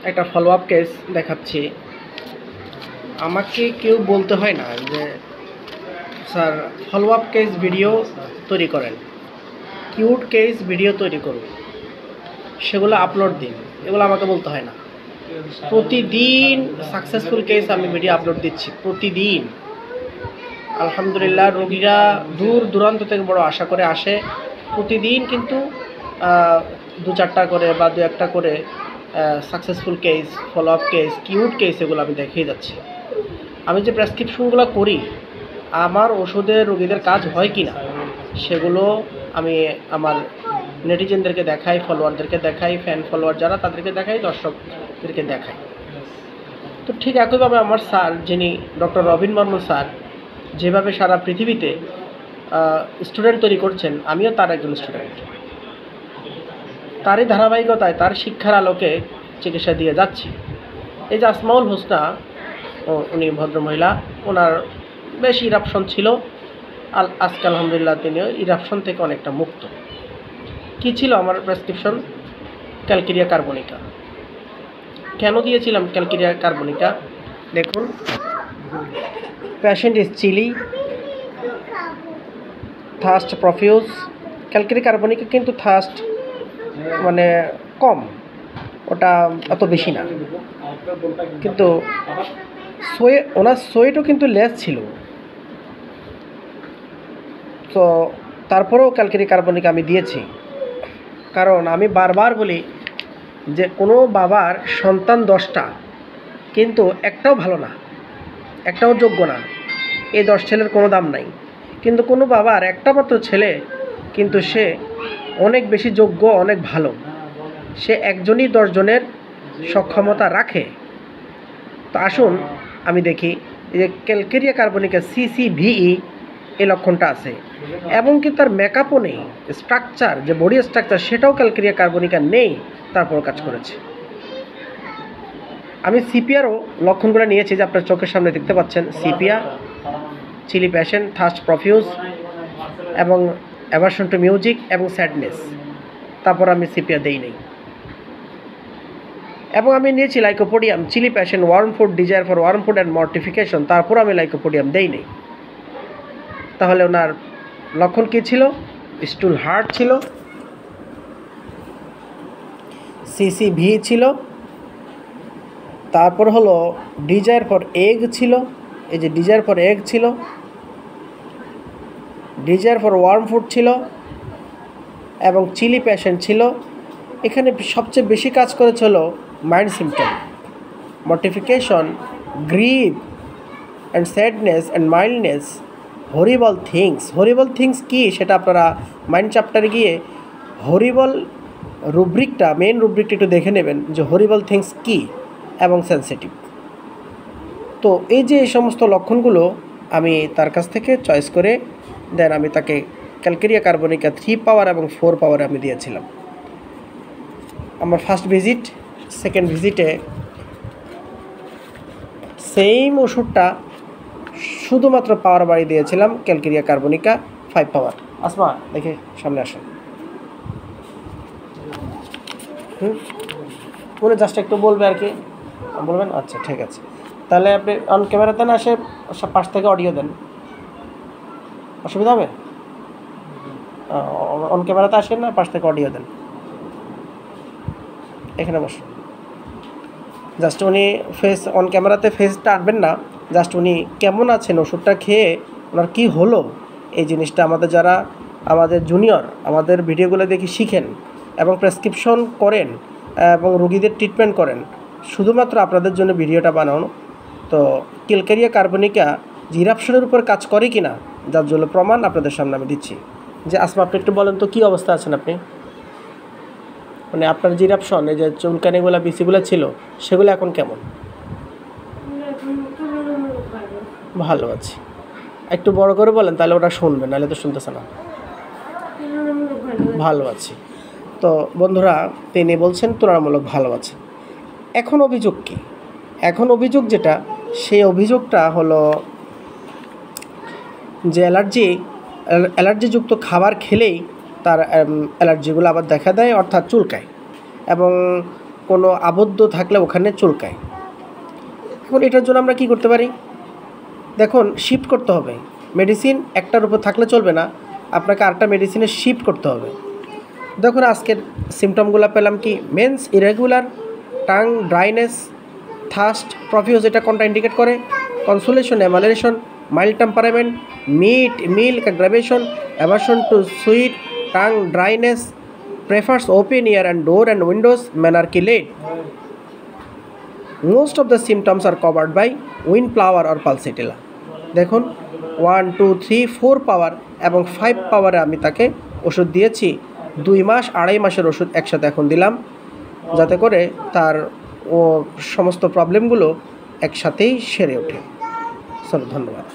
একটা follow up case দেখাচ্ছি। আমাকে কেউ বলতে হয় না যে sir follow up case video তৈরি করেন, কিউট কেস ভিডিও তৈরি করুন, সেগুলো আপলোড দিন, এগুলো আমাকে বলতে হয় না। প্রতিদিন সাকসেসফুল কেস আমি ভিডিও আপলোড দিচ্ছি প্রতিদিন। আলহামদুলিল্লাহ, রোগীরা দূর দূরান্ত থেকে বড় আশা করে আসে প্রতিদিন, কিন্তু দু চারটা করে বা দু একটা করে successful case, follow up case, cute case এগুলো আমি দেখিয়ে যাচ্ছি। আমি যে প্রেসক্রিপশনগুলো করি, আমার ওষুধে রোগীদের কাজ হয় কি না সেগুলো আমি আমার নেটিজেনদেরকে দেখাই, ফলোয়ারদেরকে দেখাই, ফ্যান ফলোয়ার যারা তাদেরকে দেখাই, দর্শকদেরকে দেখাই। তো ঠিক একইভাবে আমার স্যার, যিনি ডক্টর রবিন বর্মন স্যার, যেভাবে সারা পৃথিবীতে স্টুডেন্ট তৈরি করছেন, আমিও তার একজন স্টুডেন্ট। তারই ধারাবাহিকতায়, তার শিক্ষার আলোকে চিকিৎসা দিয়ে যাচ্ছি। এই যে আসমাউল হোসনা, উনি ভদ্রমহিলা, ওনার বেশ ইরাপশন ছিল, আজকে আলহামদুলিল্লাহ তিনিও ইরাপশন থেকে অনেকটা মুক্ত। কি ছিল আমার প্রেসক্রিপশন? Calcarea carbonica. কেন দিয়েছিলাম ক্যালকেরিয়া কার্বনিকা? দেখুন, patient is chilly, thirst profuse. Calcarea carbonica কিন্তু থার্স্ট মানে কম, ওটা অত বেশি না, কিন্তু ওনার সোয়েটও কিন্তু লেস ছিল। তো তারপরেও ক্যালকেরিয়া কার্বনিকা আমি দিয়েছি, কারণ আমি বারবার বলি যে কোনো বাবার সন্তান 10টা, কিন্তু একটাও ভালো না, একটাও যোগ্য না, এই 10 ছেলের কোনো দাম নাই। কিন্তু কোনো বাবার একটা মাত্র ছেলে, কিন্তু সে অনেক বেশি যোগ্য, অনেক ভালো, সে একজনই 10 জনের সক্ষমতা রাখে। তো আসুন আমি দেখি যে ক্যালকেরিয়া কার্বনিকা CCVE এই লক্ষণটা আছে, এবং কি তার মেকআপও নেই, স্ট্রাকচার যে বডি স্ট্রাকচার সেটাও ক্যালকেরিয়া কার্বনিকা নেই, তারপর কাজ করেছে। আমি সিপিআরও লক্ষণগুলো নিয়েছি, যে আপনার চোখের সামনে দেখতে পাচ্ছেন। Sepia, chilly passion, thirst profuse, এবং অ্যাভারশন টু মিউজিক এবং স্যাডনেস। তারপর আমি সিপিয়া দেই নেই। এবং আমি নিয়েছি lycopodium, chilly passion, warm food, desire for warm food and mortification, তারপর আমি লাইকোপোডিয়াম দেই নেই। তাহলে ওনার লক্ষণ কী ছিল? স্টুল হার্ড ছিল, CCV ছিল, তারপর হলো ডিজায়ার ফর এগ ছিল, এই যে ডিজায়ার ফর এগ ছিল, ডিজায়ার ফর ওয়ার্ম ফুড ছিল, এবং চিলি প্যাশন ছিল। এখানে সবচেয়ে বেশি কাজ করেছে হলো mind symptom, mortification, grief and sadness and mildness, horrible things. Horrible things কী সেটা আপনারা মাইন্ড চ্যাপ্টারে গিয়ে হরিবল রুব্রিকটা, মেন রুব্রিকটা একটু দেখে নেবেন যে হরিবল থিংস কী, এবং সেন্সিটিভ। তো এই যে এই সমস্ত লক্ষণগুলো আমি তার কাছ থেকে চয়েস করে দেন আমি তাকে ক্যালকেরিয়া কার্বনিকা 3 পাওয়ার এবং 4 পাওয়ারে আমি দিয়েছিলাম। আমার ফার্স্ট ভিজিট, সেকেন্ড ভিজিটে সেম ওষুধটা শুধুমাত্র পাওয়ার বাড়ি দিয়েছিলাম, ক্যালকেরিয়া কার্বনিকা 5 পাওয়ার। আসমা দেখে সামনে আসেন। উনি জাস্ট একটু বলবে আর কি, বলবেন? আচ্ছা ঠিক আছে, তাহলে আপনি অন ক্যামেরাতে না এসে পাশ থেকে অডিও দেন, অসুবিধা হবে? অন ক্যামেরাতে আসেন না, পাশ থেকে অডিও দেন। এখানে বসুন। জাস্ট উনি ফেস অন ক্যামেরাতে ফেসটা আনবেন না, জাস্ট উনি কেমন আছেন, ওষুধটা খেয়ে ওনার কী হলো, এই জিনিসটা আমাদের যারা আমাদের জুনিয়র আমাদের ভিডিওগুলো দেখে শিখেন এবং প্রেসক্রিপশন করেন এবং রোগীদের ট্রিটমেন্ট করেন, শুধুমাত্র আপনাদের জন্য ভিডিওটা বানানো। তো ক্যালকেরিয়া কার্বনিকা ইরাপশনের উপর কাজ করে কি না, যার জন্য প্রমাণ আপনাদের সামনে আমি দিচ্ছি। যে আসমা, আপনি একটু বলেন তো কী অবস্থা আছেন আপনি? মানে আপনার যে ইরাপশন, এই যে চুলকানিগুলো, বিসিগুলো ছিল, সেগুলো এখন কেমন? ভালো আছে। একটু বড় করে বলেন, তাহলে ওটা শুনবেন, নাহলে তো শুনতেছে না। ভালো আছি। তো বন্ধুরা, তিনি বলছেন তুলনামূলক ভালো আছে। এখন অভিযোগ কী? এখন অভিযোগ যেটা, সেই অভিযোগটা হলো যে অ্যালার্জিযুক্ত খাবার খেলেই তার অ্যালার্জিগুলো আবার দেখা দেয়, অর্থাৎ চুলকায়। এবং কোনো আবদ্ধ থাকলে ওখানে চুলকায়। এখন এটার জন্য আমরা কি করতে পারি? দেখুন, শিফট করতে হবে। মেডিসিন একটার উপর থাকলে চলবে না, আপনাকে আরেকটা মেডিসিনে শিফট করতে হবে। দেখুন আজকের সিমটমগুলো পেলাম কি, menses irregular, tongue dryness, thirst profuse, এটা কোনটা ইন্ডিকেট করে? Consolation, emaciation, mild temperament, milk aggravation, aversion to sweet, tongue dryness, prefers open air and door and windows, menarche late. Most of the symptoms are covered by windflower or pulsatilla. দেখুন 1, 2, 3, 4 পাওয়ার এবং 5 পাওয়ারে আমি তাকে ওষুধ দিয়েছি। 2 মাস 2.5 মাসের ওষুধ একসাথে এখন দিলাম, যাতে করে তার সমস্ত প্রবলেমগুলো একসাথেই সেরে ওঠে। ধন্যবাদ।